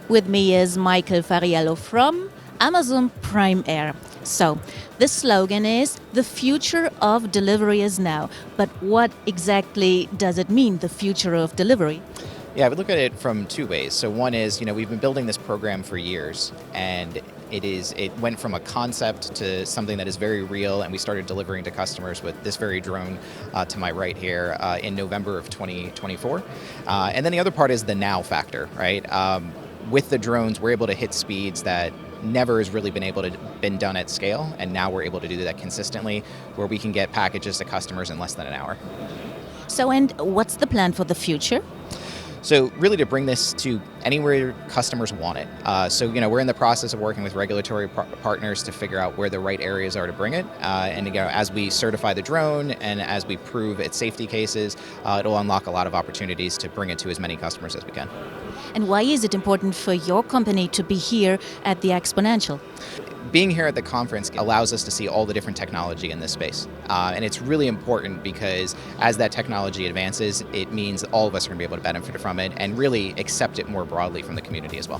With me is Michael Fariello from Amazon Prime Air. So, the slogan is, the future of delivery is now. But what exactly does it mean, the future of delivery? Yeah, I would look at it from two ways. So one is, we've been building this program for years, and it went from a concept to something that is very real, and we started delivering to customers with this very drone to my right here in November of 2024. And then the other part is the now factor, right? With the drones, we're able to hit speeds that never has really been done at scale, and now we're able to do that consistently, where we can get packages to customers in less than an hour. So, and what's the plan for the future? So really to bring this to anywhere customers want it. We're in the process of working with regulatory partners to figure out where the right areas are to bring it. As we certify the drone and as we prove its safety cases, it'll unlock a lot of opportunities to bring it to as many customers as we can. And why is it important for your company to be here at the XPONENTIAL? Being here at the conference allows us to see all the different technology in this space. And it's really important because as that technology advances, it means all of us are going to be able to benefit from it and really accept it more broadly from the community as well.